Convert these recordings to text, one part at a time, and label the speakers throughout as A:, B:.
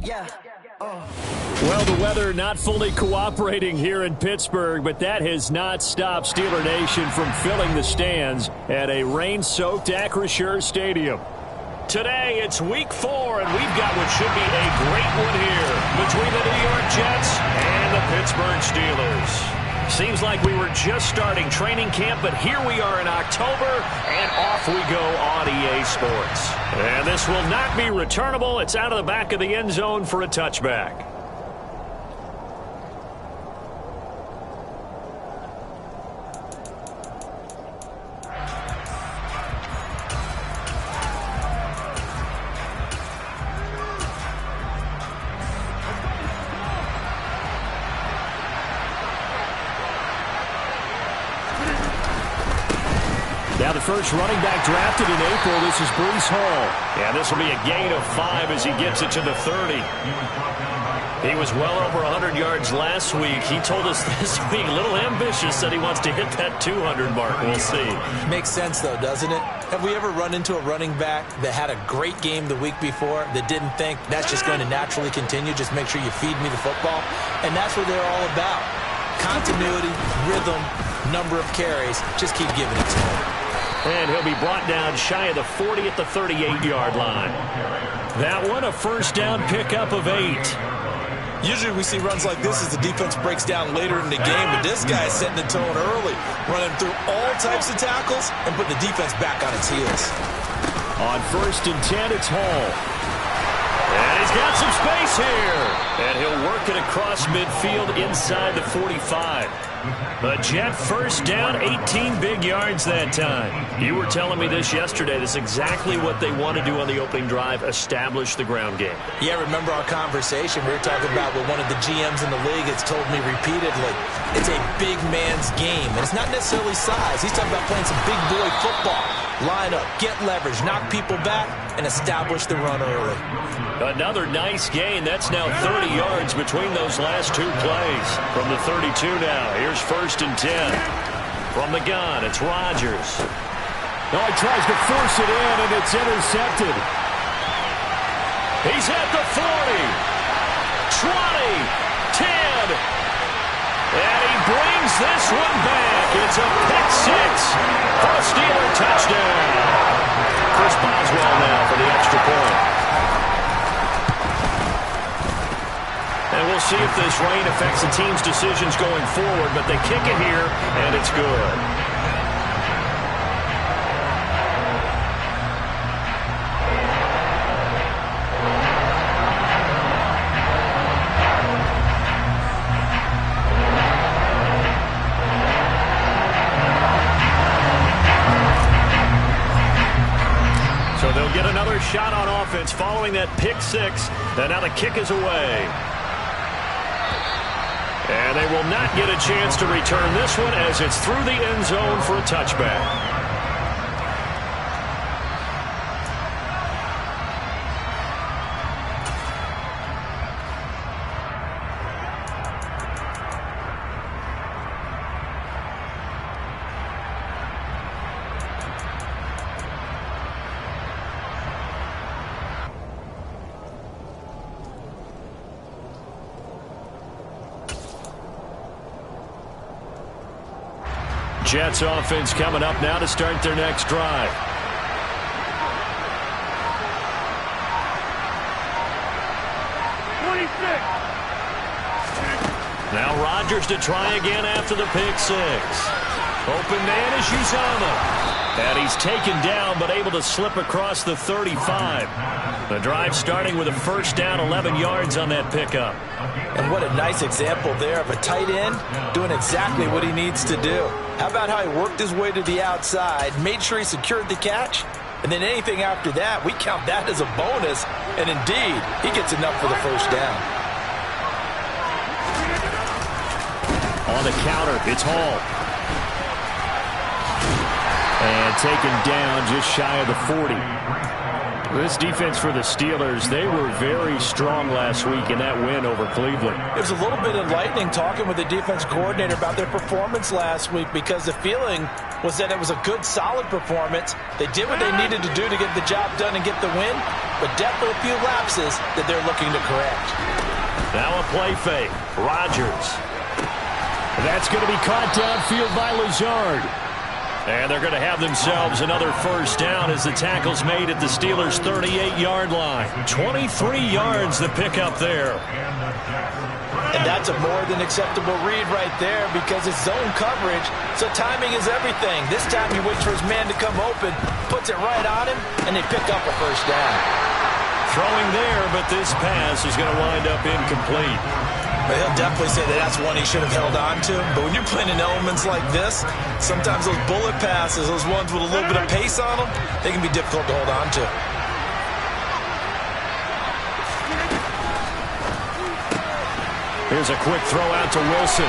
A: Well, the weather not fully cooperating here in Pittsburgh, but that has not stopped Steeler Nation from filling the stands at a rain-soaked Acrisure Stadium. Today, it's Week 4, and we've got what should be a great one here between the New York Jets and the Pittsburgh Steelers. Seems like we were just starting training camp, but here we are in October, and off we go on EA Sports. And this will not be returnable. It's out of the back of the end zone for a touchback. Now the first running back drafted in April, this is Breece Hall. Yeah, this will be a gain of 5 as he gets it to the 30. He was well over 100 yards last week. He told us this week, a little ambitious, said he wants to hit that 200 mark. We'll see.
B: Makes sense, though, doesn't it? Have we ever run into a running back that had a great game the week before that didn't think that's just going to naturally continue, just make sure you feed me the football? And that's what they're all about. Continuity, rhythm, number of carries. Just keep giving it to him.
A: And he'll be brought down shy of the 40 at the 38-yard line. That one, a first down pickup of 8.
B: Usually we see runs like this as the defense breaks down later in the game, but this guy is setting the tone early, running through all types of tackles and putting the defense back on its heels.
A: On 1st and 10, it's Hall. And he's got some space here. And he'll work it across midfield inside the 45. The Jet first down, 18 big yards that time. You were telling me this yesterday. This is exactly what they want to do on the opening drive, establish the ground game.
B: Yeah, remember our conversation. We were talking about what one of the GMs in the league has told me repeatedly. It's a big man's game, and it's not necessarily size. He's talking about playing some big boy football. Line up, get leverage, knock people back, and establish the run early.
A: Another nice gain. That's now 30 yards between those last 2 plays. From the 32 now, here's 1st and 10. From the gun, it's Rodgers. Oh, he tries to force it in, and it's intercepted. He's at the 40, 20, 10. And he brings this one back. It's a pick-6 for a Steeler touchdown. Chris Boswell now for the extra point. And we'll see if this rain affects the team's decisions going forward, but they kick it here, and it's good. So they'll get another shot on offense following that pick-6, and now the kick is away. And they will not get a chance to return this one as it's through the end zone for a touchback. Jets offense coming up now to start their next drive. Now Rodgers to try again after the pick-6. Open man is Uzomah. And he's taken down but able to slip across the 35. The drive starting with a first down, 11 yards on that pickup.
B: And what a nice example there of a tight end doing exactly what he needs to do. How about how he worked his way to the outside, made sure he secured the catch, and then anything after that, we count that as a bonus. And indeed, he gets enough for the first down.
A: On the counter, it's Hall. And taken down just shy of the 40. This defense for the Steelers, they were very strong last week in that win over Cleveland.
B: It was a little bit enlightening talking with the defense coordinator about their performance last week because the feeling was that it was a good, solid performance. They did what they needed to do to get the job done and get the win, but definitely a few lapses that they're looking to correct.
A: Now a play fake. Rodgers. That's going to be caught downfield by Lazard. And they're going to have themselves another first down as the tackle's made at the Steelers' 38-yard line. 23 yards the pickup there.
B: And that's a more than acceptable read right there because it's zone coverage, so timing is everything. This time he waits for his man to come open, puts it right on him, and they pick up a first down.
A: Throwing there, but this pass is going to wind up incomplete.
B: He'll definitely say that that's one he should have held on to. But when you're playing in elements like this, sometimes those bullet passes, those ones with a little bit of pace on them, they can be difficult to hold on to.
A: Here's a quick throw out to Wilson.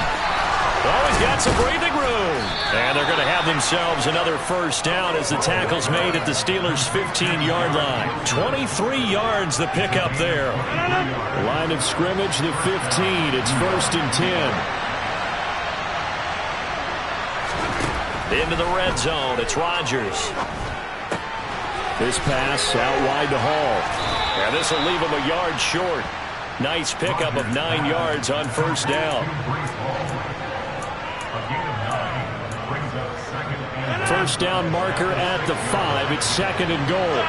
A: Oh, he's got some breathing room. And they're going to have themselves another first down as the tackle's made at the Steelers' 15-yard line. 23 yards the pickup there. Line of scrimmage, the 15. It's 1st and 10. Into the red zone. It's Rodgers. This pass out wide to Hall. And this will leave him a yard short. Nice pickup of 9 yards on first down. First down marker at the 5. It's 2nd and goal.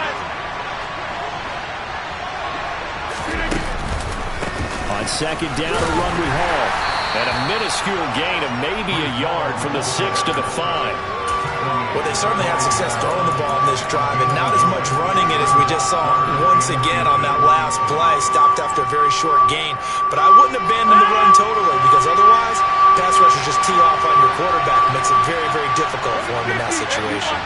A: On 2nd down, a run with Hall. And a minuscule gain of maybe a yard from the 6 to the 5.
B: Well, they certainly had success throwing the ball in this drive, and not as much running it as we just saw once again on that last play. Stopped after a very short gain. But I wouldn't abandon the run totally, because otherwise, pass rushers just tee off on your quarterback. It makes it very, very difficult for him in that situation.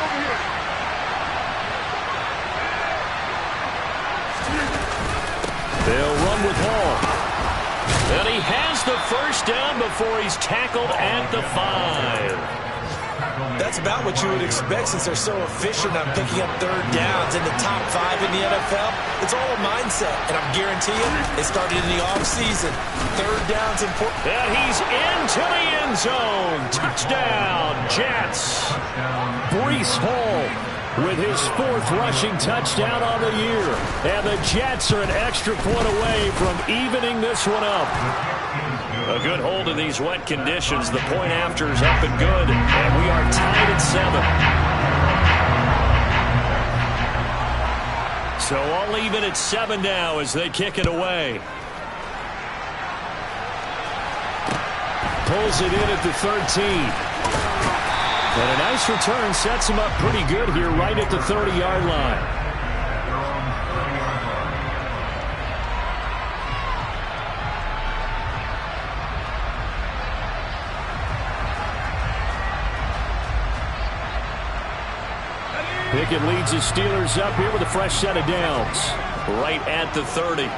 A: They'll run with Hall. And he has the first down before he's tackled at the 5.
B: That's about what you would expect since they're so efficient on picking up third downs in the top 5 in the NFL. It's all a mindset, and I'm guaranteeing it started in the offseason. Third down's important.
A: And he's into the end zone. Touchdown, Jets. Breece Hall with his 4th rushing touchdown on the year. And the Jets are an extra point away from evening this one up. A good hold in these wet conditions. The point after is up and good. And we are tied at 7. So all even at 7 now as they kick it away. Pulls it in at the 13. And a nice return sets him up pretty good here right at the 30-yard line. Pickett leads the Steelers up here with a fresh set of downs. Right at the 30.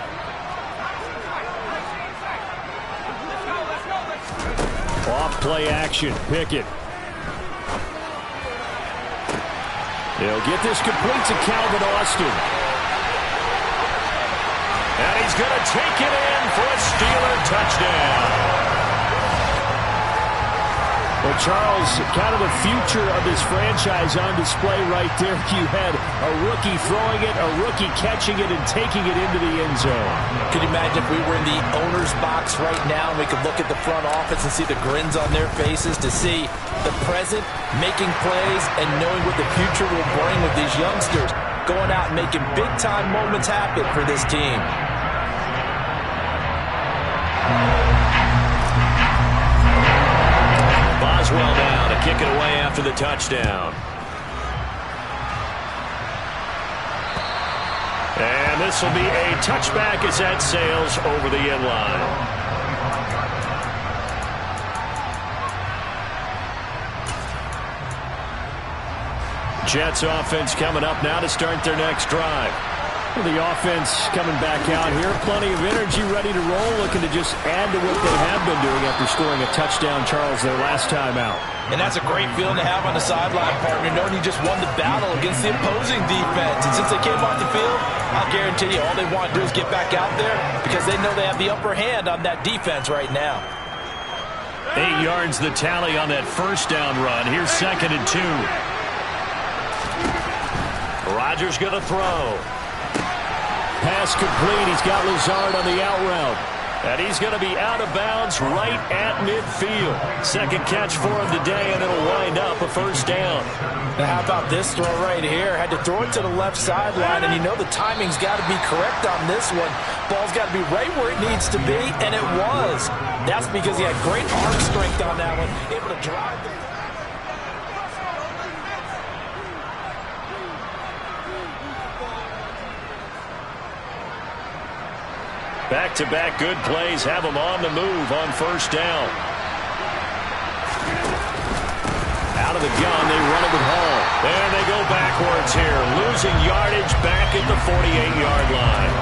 A: Off play action. Pickett. He'll get this complete to Calvin Austin. And he's going to take it in for a Steeler touchdown. Well, Charles, kind of the future of this franchise on display right there. You had a rookie throwing it, a rookie catching it, and taking it into the end zone.
B: Could you imagine if we were in the owner's box right now and we could look at the front office and see the grins on their faces, to see the present making plays and knowing what the future will bring with these youngsters going out and making big-time moments happen for this team.
A: Boswell now to kick it away after the touchdown. And this will be a touchback as that sails over the end line. Jets offense coming up now to start their next drive. The offense coming back out here. Plenty of energy, ready to roll, looking to just add to what they have been doing after scoring a touchdown, Charles, their last time out.
B: And that's a great feeling to have on the sideline, partner, knowing you just won the battle against the opposing defense. And since they came off the field, I'll guarantee you all they want to do is get back out there because they know they have the upper hand on that defense right now.
A: 8 yards the tally on that first down run. Here's 2nd and 2. Rodgers going to throw. Pass complete. He's got Lazard on the out route. And he's going to be out of bounds right at midfield. Second catch for him today, and it'll wind up a first down.
B: Now how about this throw right here? Had to throw it to the left sideline, and you know the timing's got to be correct on this one. Ball's got to be right where it needs to be, and it was. That's because he had great arm strength on that one, able to drive the...
A: Back-to-back good plays have them on the move on first down. Out of the gun, they run it with Hall. And they go backwards here, losing yardage back at the 48-yard line.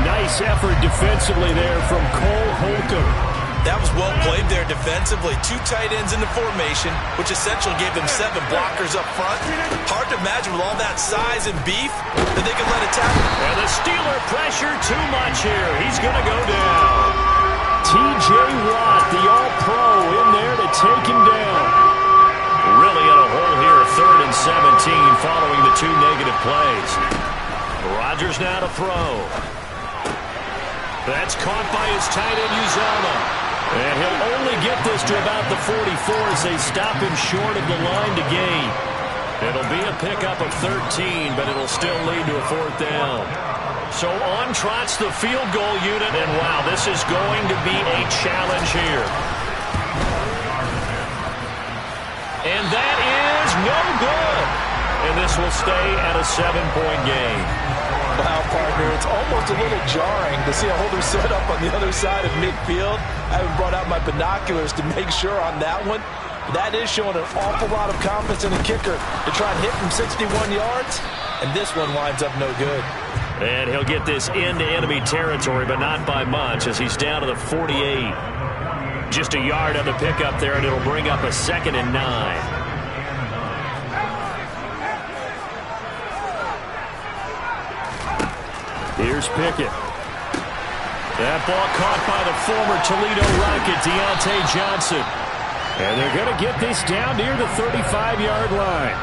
A: Nice effort defensively there from Cole Holcomb.
B: That was well played there defensively. 2 tight ends in the formation, which essentially gave them 7 blockers up front. Hard to imagine with all that size and beef that they could let it tackle.
A: And the Steeler pressure too much here. He's going to go down. T.J. Watt, the All-Pro, in there to take him down. Really in a hole here, 3rd and 17 following the 2 negative plays. Rodgers now to throw. That's caught by his tight end, Uzomah. And he'll only get this to about the 44 as they stop him short of the line to gain. It'll be a pickup of 13, but it'll still lead to a 4th down. So on trots the field goal unit, and wow, this is going to be a challenge here. And that is no good. And this will stay at a 7-point game.
B: Wow, partner, it's almost a little jarring to see a holder set up on the other side of midfield. I haven't brought out my binoculars to make sure on that one. That is showing an awful lot of confidence in the kicker to try and hit from 61 yards, and this one winds up no good.
A: And he'll get this into enemy territory, but not by much as he's down to the 48. Just a yard on the pickup there, and it'll bring up a 2nd and 9. Here's Pickett. That ball caught by the former Toledo Rocket, Deontay Johnson. And they're going to get this down near the 35-yard line.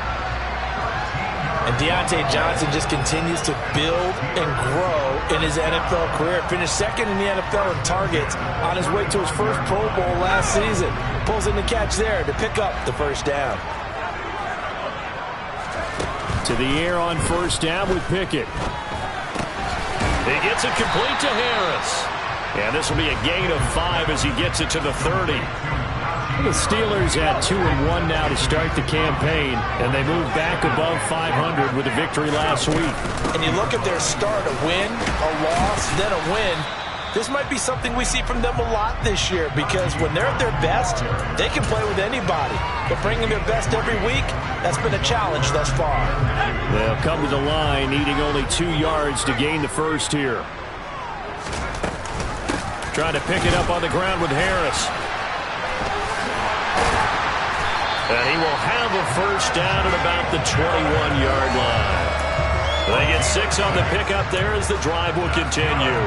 B: And Deontay Johnson just continues to build and grow in his NFL career. Finished 2nd in the NFL in targets on his way to his first Pro Bowl last season. Pulls in the catch there to pick up the first down.
A: To the air on first down with Pickett. He gets it complete to Harris. And this will be a gain of 5 as he gets it to the 30. The Steelers at 2-1 now to start the campaign, and they move back above 500 with a victory last week.
B: And you look at their start, a win, a loss, then a win. This might be something we see from them a lot this year because when they're at their best, they can play with anybody. But bringing their best every week, that's been a challenge thus far.
A: They'll come to the line, needing only 2 yards to gain the first here. Trying to pick it up on the ground with Harris. And he will have a first down at about the 21-yard line. They get 6 on the pickup there as the drive will continue.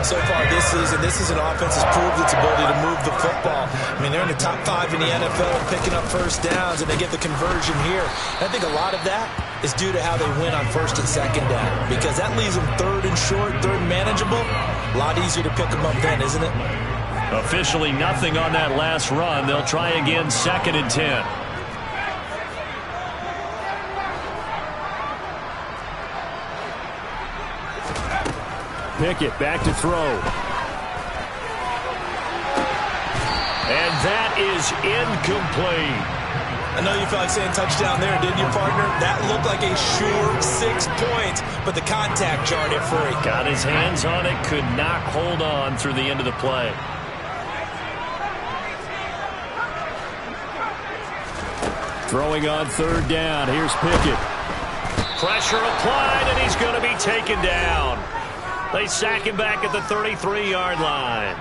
B: So far this season, this is an offense that's proved its ability to move the football. I mean, they're in the top 5 in the NFL picking up first downs, and they get the conversion here. And I think a lot of that is due to how they win on 1st and 2nd down because that leaves them 3rd and short, 3rd and manageable. A lot easier to pick them up then, isn't it?
A: Officially nothing on that last run. They'll try again 2nd and 10. Pickett back to throw. And that is incomplete.
B: I know you felt like saying touchdown there, didn't you, partner? That looked like a sure 6 points, but the contact jarred it free.
A: Got his hands on it, could not hold on through the end of the play. Throwing on 3rd down. Here's Pickett. Pressure applied, and he's going to be taken down. They sack him back at the 33-yard line.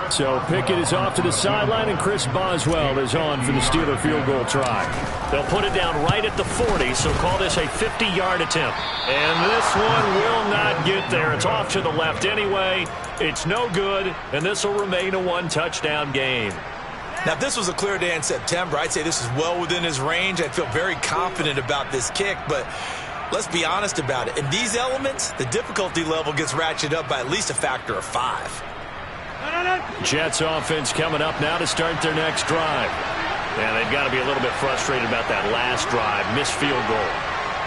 A: So Pickett is off to the sideline, and Chris Boswell is on for the Steeler field goal try. They'll put it down right at the 40, so call this a 50-yard attempt. And this one will not get there. It's off to the left anyway. It's no good, and this will remain a one-touchdown game.
B: Now, if this was a clear day in September, I'd say this is well within his range. I'd feel very confident about this kick, but let's be honest about it. In these elements, the difficulty level gets ratcheted up by at least a factor of 5.
A: Jets offense coming up now to start their next drive. And they've got to be a little bit frustrated about that last drive, missed field goal.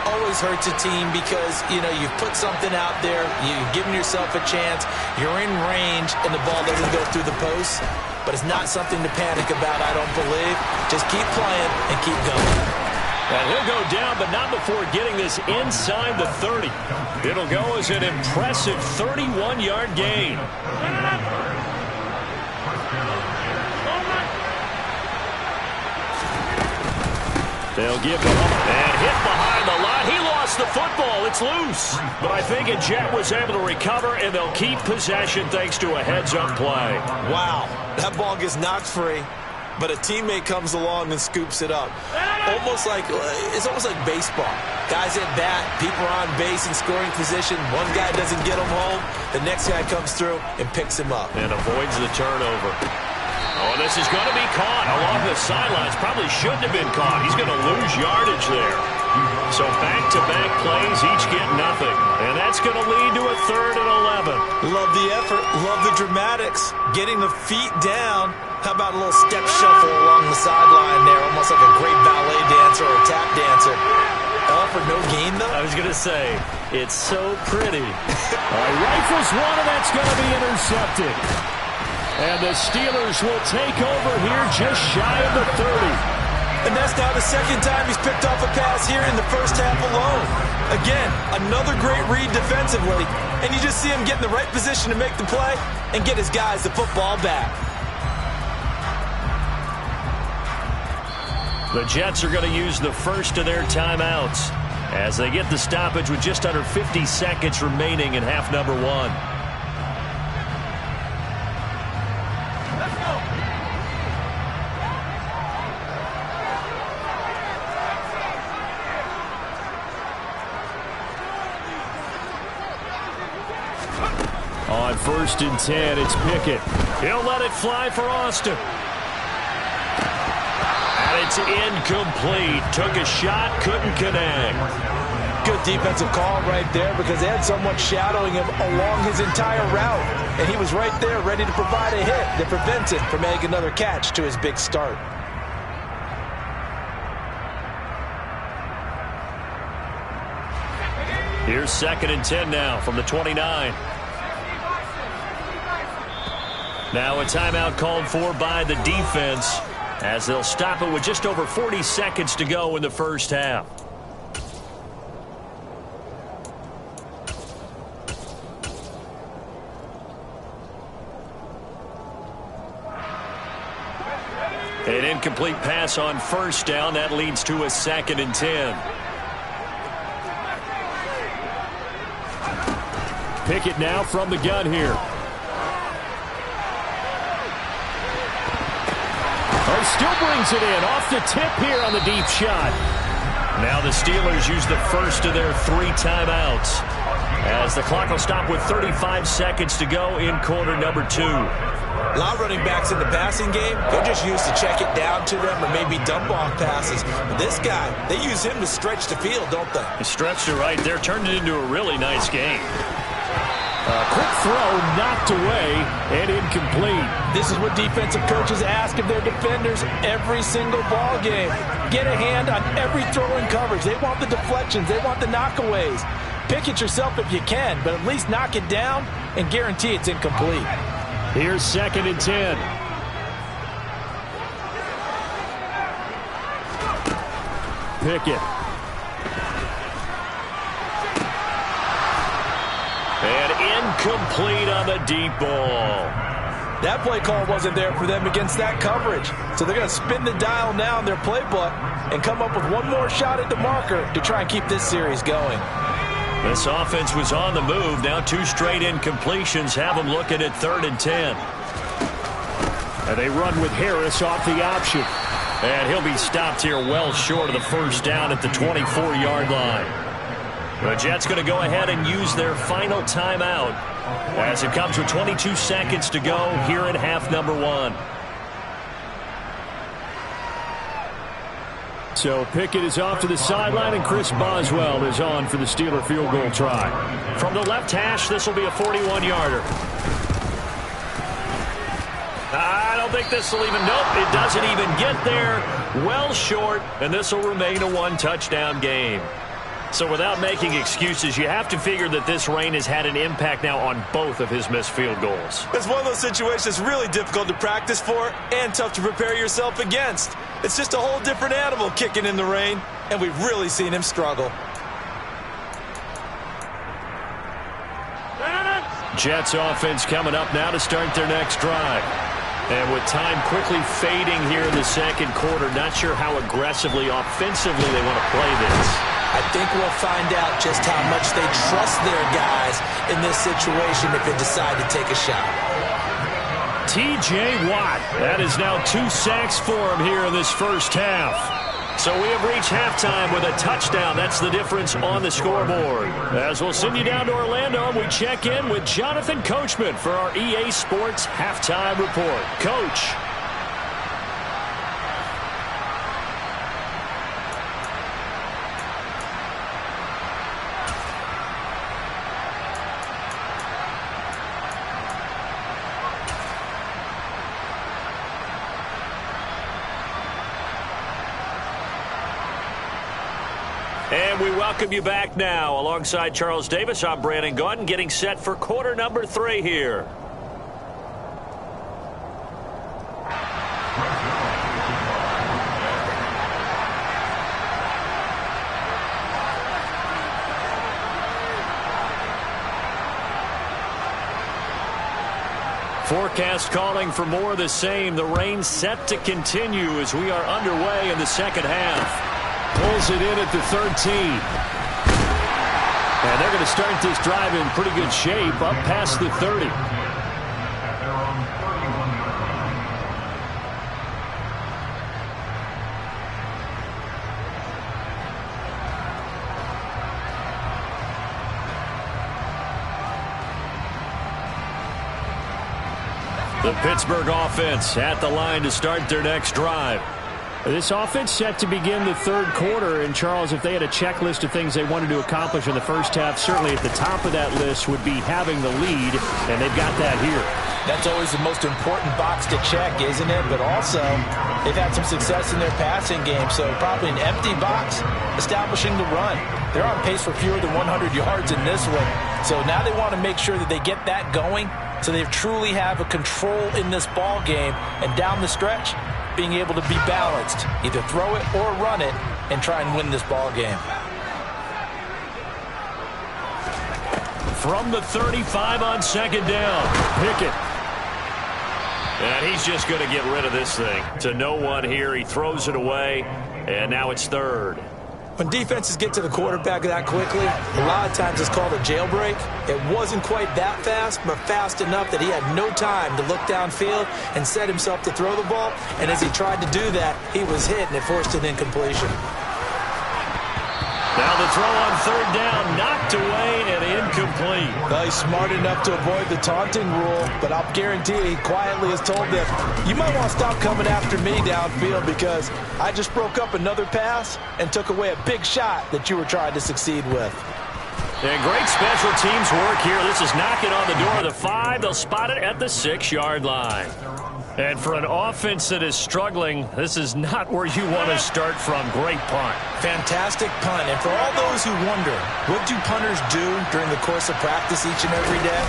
B: Always hurts a team because, you've put something out there, you've given yourself a chance, you're in range, and the ball doesn't go through the post. But it's not something to panic about, I don't believe. Just keep playing and keep going.
A: And he'll go down, but not before getting this inside the 30. It'll go as an impressive 31-yard gain. They'll give him and hit behind the line. He lost the football. It's loose. But I think a Jet was able to recover, and they'll keep possession thanks to a heads-up play.
B: Wow, that ball gets knocked free, but a teammate comes along and scoops it up. It's almost like baseball. Guys at bat, people are on base in scoring position. One guy doesn't get him home. The next guy comes through and picks him up.
A: And avoids the turnover. Oh, this is going to be caught along the sidelines. Probably shouldn't have been caught. He's going to lose yardage there. So back-to-back plays, each get nothing. And that's going to lead to a 3rd and 11.
B: Love the effort. Love the dramatics. Getting the feet down. How about a little step shuffle along the sideline there? Almost like a great ballet dancer or a tap dancer. All for no gain, though?
A: I was going to say, it's so pretty. Rifles one, and that's going to be intercepted. And the Steelers will take over here just shy of the 30.
B: And that's now the second time he's picked off a pass here in the first half alone. Again, another great read defensively. And you just see him get in the right position to make the play and get his guys the football back.
A: The Jets are going to use the first of their timeouts as they get the stoppage with just under 50 seconds remaining in half number 1. On 1st and 10, it's Pickett. He'll let it fly for Austin. And it's incomplete. Took a shot, couldn't connect.
B: Good defensive call right there because they had someone shadowing him along his entire route. And he was right there ready to provide a hit that prevents him from making another catch to his big start.
A: Here's 2nd and 10 now from the 29. Now a timeout called for by the defense as they'll stop it with just over 40 seconds to go in the first half. An incomplete pass on 1st down. That leads to a 2nd and 10. Pickett now from the gun here. Still brings it in off the tip here on the deep shot. Now the Steelers use the first of their 3 timeouts as the clock will stop with 35 seconds to go in quarter number 2.
B: A lot of running backs in the passing game, they're just used to check it down to them or maybe dump off passes. But this guy, they use him to stretch the field, don't they?
A: He stretched it right there, turned it into a really nice game. Quick throw knocked away and incomplete.
B: This is what defensive coaches ask of their defenders every single ball game. Get a hand on every throw in coverage. They want the deflections. They want the knockaways. Pick it yourself if you can, but at least knock it down and guarantee it's incomplete.
A: Here's 2nd and 10. Pickett. Incomplete on the deep ball.
B: That play call wasn't there for them against that coverage. So they're going to spin the dial now in their playbook and come up with one more shot at the marker to try and keep this series going.
A: This offense was on the move. Now 2 straight incompletions have them looking at 3rd and 10. And they run with Harris off the option. And he'll be stopped here well short of the first down at the 24-yard line. The Jets going to go ahead and use their final timeout as it comes with 22 seconds to go here in half number 1. So Pickett is off to the sideline, and Chris Boswell is on for the Steeler field goal try. From the left hash, this will be a 41-yarder. I don't think this will even, nope, it doesn't even get there. Well short, and this will remain a 1-touchdown game. So without making excuses, you have to figure that this rain has had an impact now on both of his missed field goals.
B: It's one of those situations really difficult to practice for and tough to prepare yourself against. It's just a whole different animal kicking in the rain, and we've really seen him struggle.
A: Jets offense coming up now to start their next drive. And with time quickly fading here in the second quarter, not sure how aggressively, offensively they want to play this.
B: I think we'll find out just how much they trust their guys in this situation if they decide to take a shot.
A: T.J. Watt, that is now 2 sacks for him here in this first half. So we have reached halftime with a touchdown. That's the difference on the scoreboard. As we'll send you down to Orlando, we check in with Jonathan Coachman for our EA Sports Halftime Report. Coach. And we welcome you back now. Alongside Charles Davis, I'm Brandon Gaudin, getting set for quarter number 3 here. Forecast calling for more of the same. The rain set to continue as we are underway in the second half. Pulls it in at the 13. And they're going to start this drive in pretty good shape up past the 30. The Pittsburgh offense at the line to start their next drive. This offense set to begin the third quarter, and Charles, if they had a checklist of things they wanted to accomplish in the first half, certainly at the top of that list would be having the lead, and they've got that here.
B: That's always the most important box to check, isn't it? But also, they've had some success in their passing game, so probably an empty box establishing the run. They're on pace for fewer than 100 yards in this one, so now they want to make sure that they get that going so they truly have a control in this ball game, and down the stretch, being able to be balanced, either throw it or run it, and try and win this ball game.
A: From the 35 on second down, Pickett. And he's just going to get rid of this thing. To no one here, he throws it away, and now it's third.
B: When defenses get to the quarterback that quickly, a lot of times it's called a jailbreak. It wasn't quite that fast, but fast enough that he had no time to look downfield and set himself to throw the ball. And as he tried to do that, he was hit, and it forced an incompletion.
A: Now the throw on third down, knocked away and incomplete.
B: Well, he's smart enough to avoid the taunting rule, but I'll guarantee he quietly has told them, you might want to stop coming after me downfield because I just broke up another pass and took away a big shot that you were trying to succeed with.
A: And great special teams work here. This is knocking on the door of the 5. They'll spot it at the 6-yard line. And for an offense that is struggling, this is not where you want to start from. Great punt.
B: Fantastic punt. And for all those who wonder, what do punters do during the course of practice each and every day?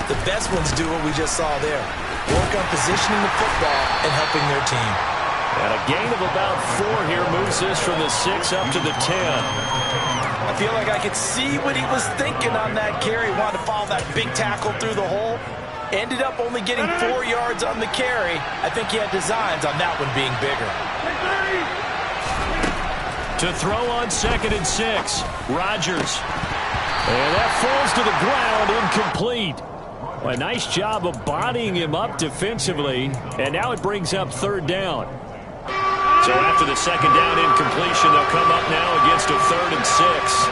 B: The best ones do what we just saw there. Work on positioning the football and helping their team.
A: And a gain of about 4 here moves this from the 6 up to the 10.
B: I feel like I could see what he was thinking on that carry. Wanted to follow that big tackle through the hole. Ended up only getting 4 yards on the carry. I think he had designs on that one being bigger.
A: To throw on 2nd and 6, Rodgers. And that falls to the ground, incomplete. A nice job of bodying him up defensively, and now it brings up 3rd down. So after the 2nd down incompletion, they'll come up now against a 3rd and 6.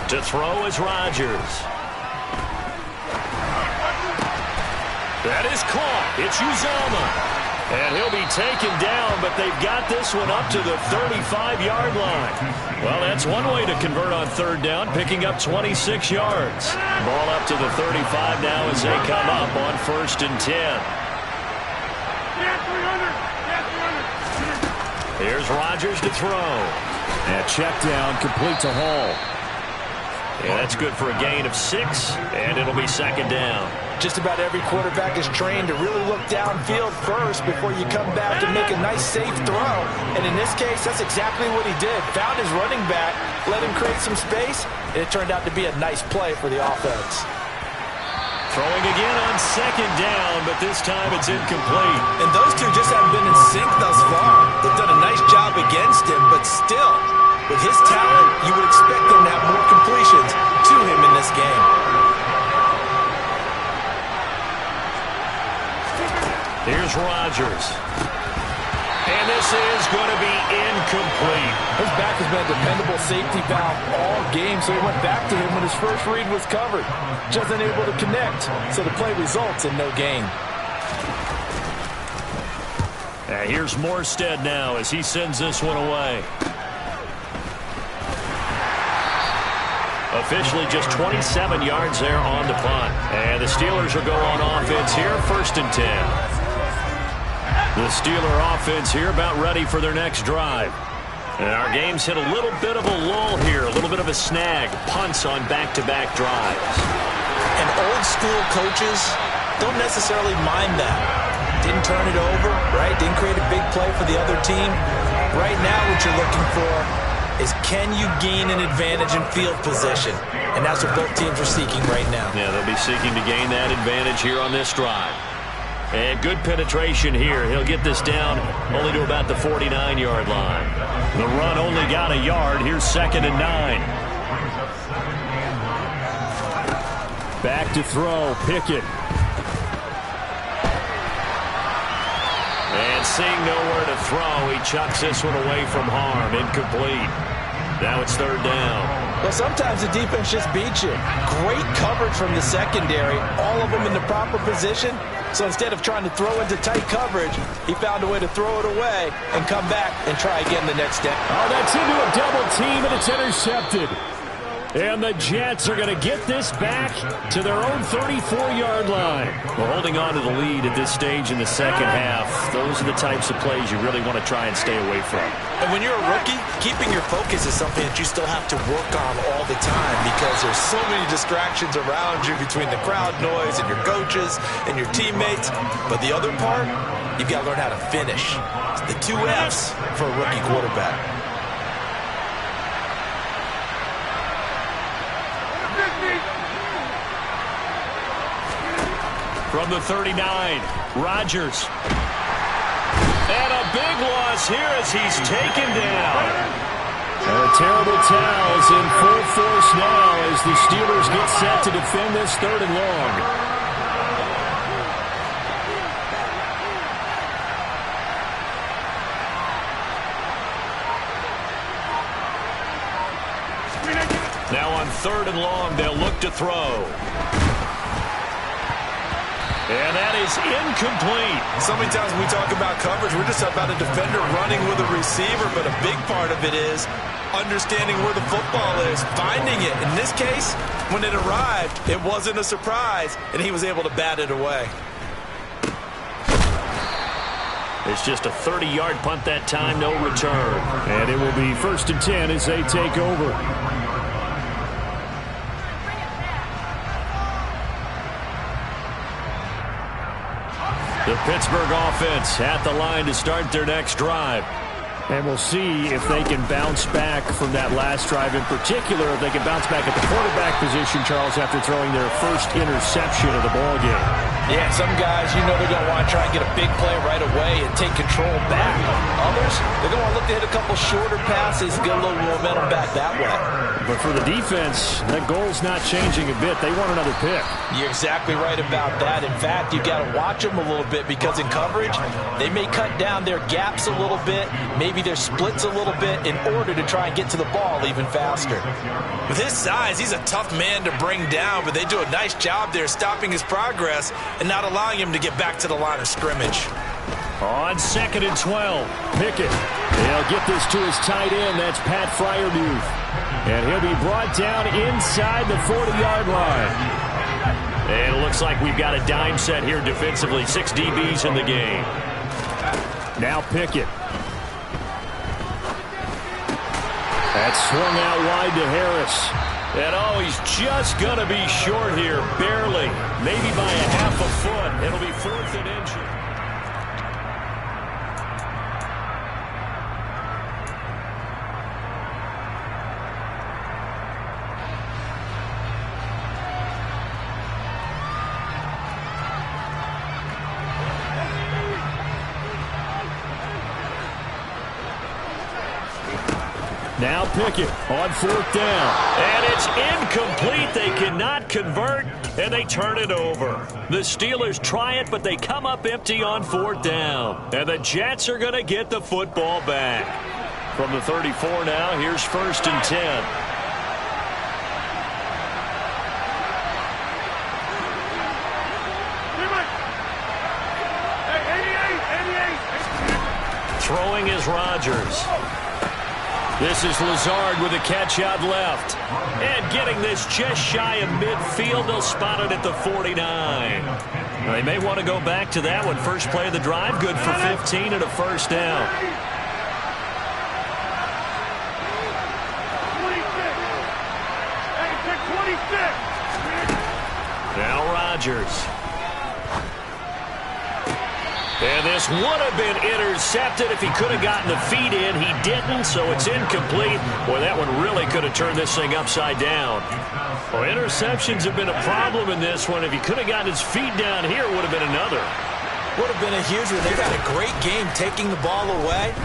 A: To throw is Rodgers. That is caught. It's Uzomah. And he'll be taken down, but they've got this one up to the 35-yard line. Well, that's one way to convert on 3rd down, picking up 26 yards. Ball up to the 35 now as they come up on 1st and 10. Here's Rodgers to throw. And check down, complete to Hall. Yeah, that's good for a gain of 6, and it'll be 2nd down.
B: Just about every quarterback is trained to really look downfield first before you come back and make a nice, safe throw. And in this case, that's exactly what he did. Found his running back, let him create some space, and it turned out to be a nice play for the offense.
A: Throwing again on 2nd down, but this time it's incomplete.
B: And those two just haven't been in sync thus far. They've done a nice job against him, but still, with his talent, you would expect them to have more completions to him in this game.
A: Here's Rodgers. And this is going to be incomplete.
B: His back has been a dependable safety valve all game, so he went back to him when his first read was covered. Just unable to connect, so the play results in no gain.
A: Here's Morstead now as he sends this one away. Officially just 27 yards there on the punt. And the Steelers will go on offense here, 1st and 10. The Steeler offense here about ready for their next drive. And our game's hit a little bit of a lull here, a little bit of a snag. Punts on back-to-back drives.
B: And old-school coaches don't necessarily mind that. Didn't turn it over, right? Didn't create a big play for the other team. Right now what you're looking for is can you gain an advantage in field position? And that's what both teams are seeking right now.
A: Yeah, they'll be seeking to gain that advantage here on this drive. And good penetration here. He'll get this down only to about the 49-yard line. The run only got a yard. Here's 2nd and 9. Back to throw, Pickett. And seeing nowhere to throw, he chucks this one away from harm. Incomplete. Now it's 3rd down.
B: Well, sometimes the defense just beats you. Great coverage from the secondary, all of them in the proper position. So instead of trying to throw into tight coverage, he found a way to throw it away and come back and try again the next step.
A: Oh, that's into a double team, and it's intercepted. And the Jets are going to get this back to their own 34-yard line. Well, holding on to the lead at this stage in the second half, those are the types of plays you really want to try and stay away from.
B: And when you're a rookie, keeping your focus is something that you still have to work on all the time because there's so many distractions around you between the crowd noise and your coaches and your teammates. But the other part, you've got to learn how to finish. It's the 2 F's for a rookie quarterback.
A: From the 39, Rodgers. And a big loss here as he's taken down. And a terrible towel is in full force now as the Steelers get set to defend this 3rd and long. Now on 3rd and long, they'll look to throw. And that is incomplete.
B: So many times when we talk about coverage, we're just about a defender running with a receiver, but a big part of it is understanding where the football is, finding it. In this case, when it arrived, it wasn't a surprise, and he was able to bat it away.
A: It's just a 30-yard punt that time, no return. And it will be 1st and 10 as they take over. The Pittsburgh offense at the line to start their next drive. And we'll see if they can bounce back from that last drive, in particular, if they can bounce back at the quarterback position, Charles, after throwing their first interception of the ballgame.
B: Yeah, some guys, you know they're going to want to try and get a big play right away and take control back. Others, they're going to want to look to hit a couple shorter passes, get a little momentum back that way.
A: But for the defense, that goal's not changing a bit. They want another pick.
B: You're exactly right about that. In fact, you've got to watch them a little bit because in coverage, they may cut down their gaps a little bit, maybe their splits a little bit in order to try and get to the ball even faster. With his size, he's a tough man to bring down, but they do a nice job there stopping his progress and not allowing him to get back to the line of scrimmage.
A: On 2nd and 12, Pickett. He'll get this to his tight end. That's Pat Freiermuth. And he'll be brought down inside the 40-yard line. And it looks like we've got a dime set here defensively. 6 DBs in the game. Now Pickett. That's swung out wide to Harris. And oh, he's just going to be short here, barely. Maybe by a half a foot. It'll be 4th and inches. Now Pickett on 4th down. And it's incomplete. They cannot convert, and they turn it over. The Steelers try it, but they come up empty on 4th down. And the Jets are going to get the football back. From the 34 now, here's 1st and 10. Throwing is Rodgers. This is Lazard with a catch out left. And getting this just shy of midfield. They'll spot it at the 49. They may want to go back to that one. First play of the drive, good for 15 and a 1st down. Now Rodgers. And this would have been intercepted if he could have gotten the feet in. He didn't, so it's incomplete. Boy, that one really could have turned this thing upside down. Well, interceptions have been a problem in this one. If he could have gotten his feet down here, it would have been another.
B: Would have been a huge one. They've had a great game taking the ball away.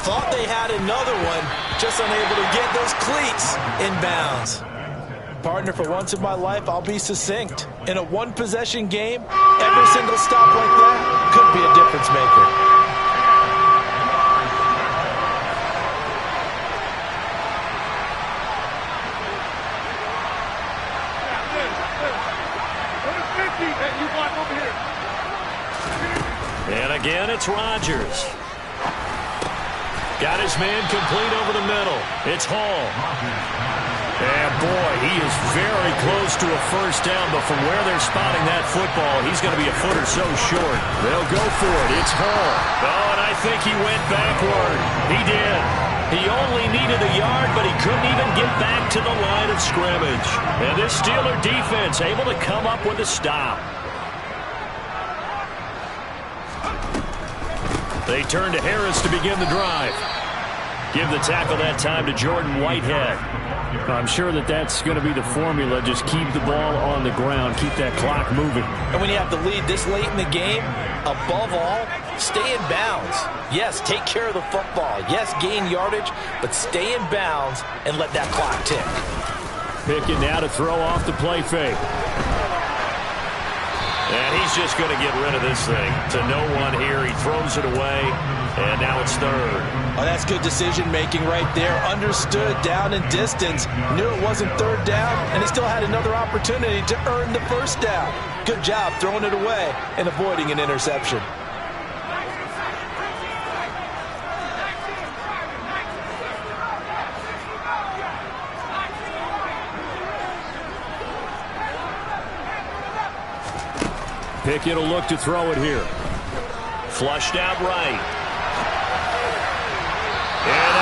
B: Thought they had another one, just unable to get those cleats in bounds. Partner, for once in my life, I'll be succinct. In a one-possession game, every single stop like that could be a difference maker.
A: And again, it's Rodgers. Got his man complete over the middle. It's Hall. And, boy, he is very close to a 1st down, but from where they're spotting that football, he's going to be a foot or so short. They'll go for it. It's Hall. Oh, and I think he went backward. He did. He only needed a yard, but he couldn't even get back to the line of scrimmage. And this Steeler defense able to come up with a stop. They turn to Harris to begin the drive. Give the tackle that time to Jordan Whitehead. I'm sure that's going to be the formula. Just keep the ball on the ground. Keep that clock moving.
B: And when you have the lead this late in the game, above all, stay in bounds. Yes, take care of the football. Yes, gain yardage, but stay in bounds and let that clock tick.
A: Pickett now to throw off the play fake. And he's just going to get rid of this thing. To no one here. He throws it away. And now it's 3rd.
B: Oh, that's good decision-making right there. Understood down and distance. Knew it wasn't 3rd down, and he still had another opportunity to earn the 1st down. Good job throwing it away and avoiding an interception.
A: Pickett will look to throw it here. Flushed out right.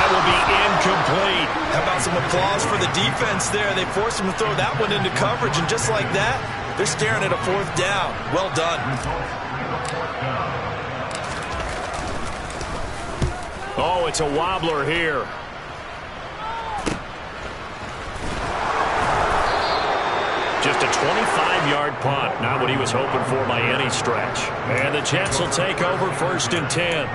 A: that will be incomplete.
B: How about some applause for the defense there? They forced him to throw that one into coverage, and just like that, they're staring at a 4th down. Well done.
A: Oh, it's a wobbler here. Just a 25-yard punt. Not what he was hoping for by any stretch. And the Jets will take over 1st and 10.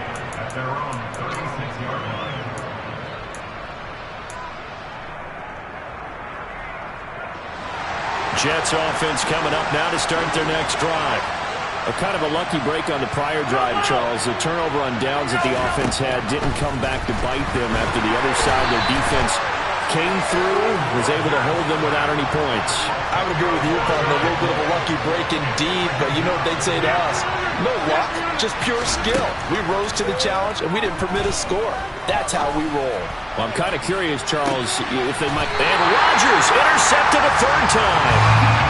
A: Jets offense coming up now to start their next drive. A kind of a lucky break on the prior drive, Charles. The turnover on downs that the offense had didn't come back to bite them after the other side. Their defense came through, was able to hold them without any points.
B: I would agree with you, partner. A little bit of a lucky break indeed, but you know what they'd say to us? No luck, just pure skill. We rose to the challenge, and we didn't permit a score. That's how we roll.
A: Well, I'm kind of curious, Charles, if they might... And Rodgers intercepted a 3rd time.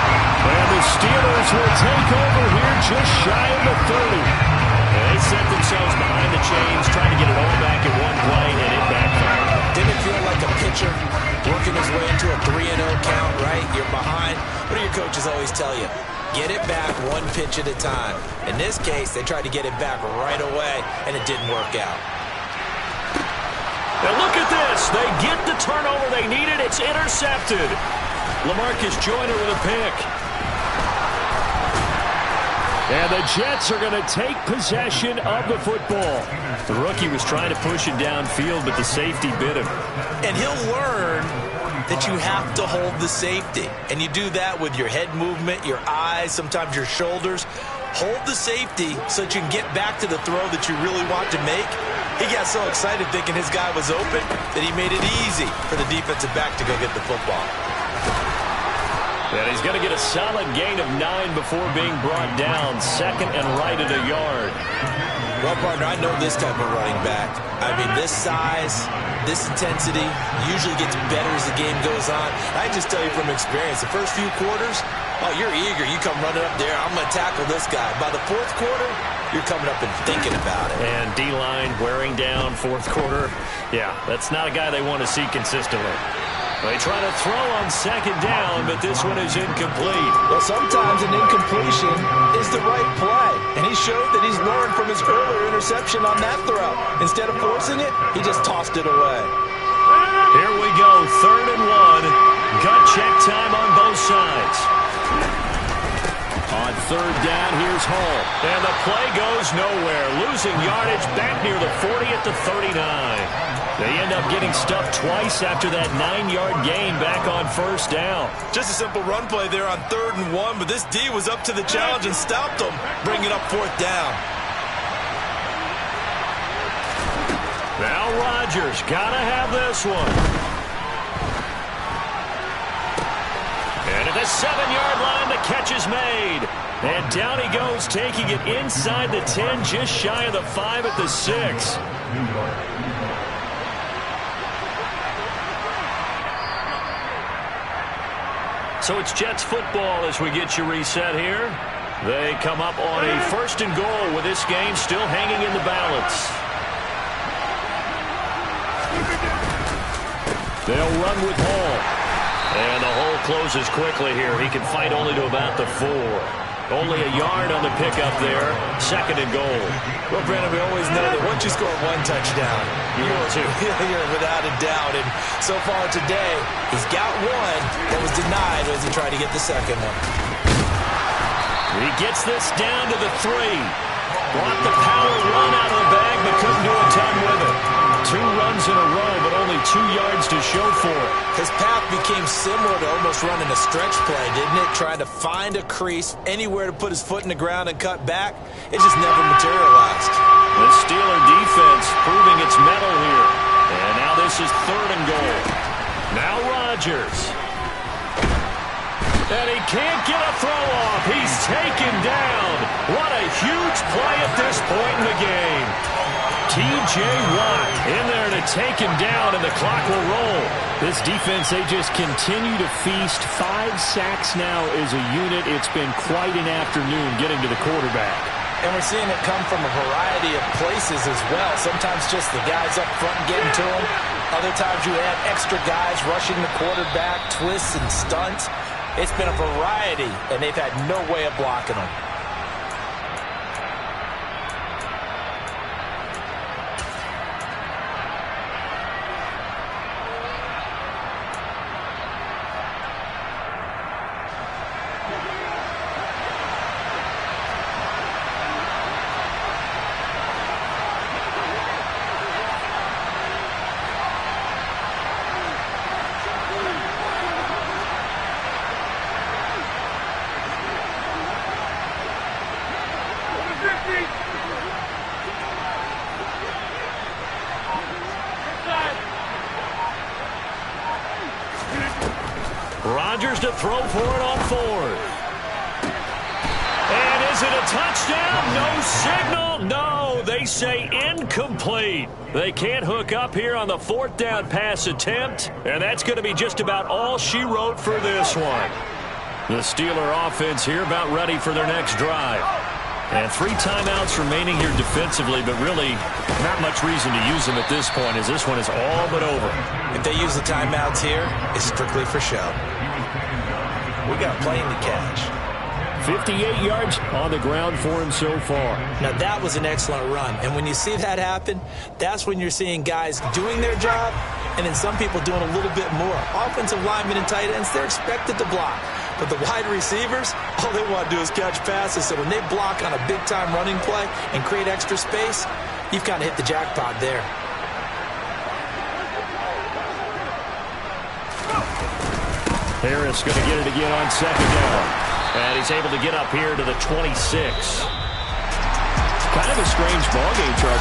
A: And the Steelers will take over here just shy of the 30. And they set themselves behind the chains, trying to get it all back in one play, and it backfired.
B: Didn't it feel like a pitcher working his way into a 3-0 count, right? You're behind. What do your coaches always tell you? Get it back one pitch at a time. In this case, they tried to get it back right away, and it didn't work out.
A: And look at this. They get the turnover they needed. It's intercepted. LaMarcus Joyner with a pick. And the Jets are going to take possession of the football. The rookie was trying to push it downfield, but the safety bit him.
B: And he'll learn that you have to hold the safety. And you do that with your head movement, your eyes, sometimes your shoulders. Hold the safety so that you can get back to the throw that you really want to make. He got so excited thinking his guy was open that he made it easy for the defensive back to go get the football.
A: And he's going to get a solid gain of 9 before being brought down. 2nd and right at a yard.
B: Well, partner, I know this type of running back. I mean, this size, this intensity usually gets better as the game goes on. I just tell you from experience, the first few quarters, oh, you're eager. You come running up there. I'm going to tackle this guy. By the 4th quarter, you're coming up and thinking about it.
A: And D-line wearing down 4th quarter. Yeah, that's not a guy they want to see consistently. They try to throw on 2nd down, but this one is incomplete.
B: Well, sometimes an incompletion is the right play. And he showed that he's learned from his earlier interception on that throw. Instead of forcing it, he just tossed it away.
A: Here we go, 3rd and 1. Gut check time on both sides. On 3rd down, here's Hall. And the play goes nowhere. Losing yardage back near the 40 at the 39. They end up getting stuffed twice after that 9-yard gain back on 1st down.
B: Just a simple run play there on 3rd and 1, but this D was up to the challenge and stopped them, bringing up 4th down.
A: Now Rodgers, gotta have this one. And at the 7-yard line, the catch is made. And down he goes, taking it inside the 10, just shy of the 5 at the 6. So it's Jets football as we get you reset here. They come up on a 1st and goal with this game still hanging in the balance. They'll run with Hall. And the hole closes quickly here. He can fight only to about the 4. Only a yard on the pickup there. 2nd and goal.
B: Well, Brandon, we always know that once you score 1 touchdown, you're without a doubt. And so far today, he's got 1 that was denied as he tried to get the 2nd one.
A: He gets this down to the 3. Brought the power run out of the bag, but couldn't do a ton with it. 2 runs in a row, but only 2 yards to show for it.
B: His path became similar to almost running a stretch play, didn't it? Trying to find a crease, anywhere to put his foot in the ground and cut back. It just never materialized.
A: The Steeler defense proving its mettle here. And now this is 3rd and goal. Now Rodgers. And he can't get a throw off. He's taken down. What a huge play at this point in the game. T.J. Watt in there to take him down, and the clock will roll. This defense, they just continue to feast. 5 sacks now as a unit. It's been quite an afternoon getting to the quarterback.
B: And we're seeing it come from a variety of places as well. Sometimes just the guys up front getting to him. Other times you have extra guys rushing the quarterback, twists and stunts. It's been a variety, and they've had no way of blocking them.
A: Rodgers to throw for it on fourth. And is it a touchdown? No signal. No, they say incomplete. They can't hook up here on the fourth down pass attempt, and that's going to be just about all she wrote for this one. The Steeler offense here about ready for their next drive. And 3 timeouts remaining here defensively, but really not much reason to use them at this point, as this one is all but over.
B: If they use the timeouts here, it's strictly for show. We got a plane to catch.
A: 58 yards on the ground for him so far.
B: Now, that was an excellent run. And when you see that happen, that's when you're seeing guys doing their job and then some people doing a little bit more. Offensive linemen and tight ends, they're expected to block. But the wide receivers, all they want to do is catch passes. So when they block on a big-time running play and create extra space, you've kind of hit the jackpot there.
A: Harris going to get it again on second down. And he's able to get up here to the 26. Kind of a strange ballgame, Charles.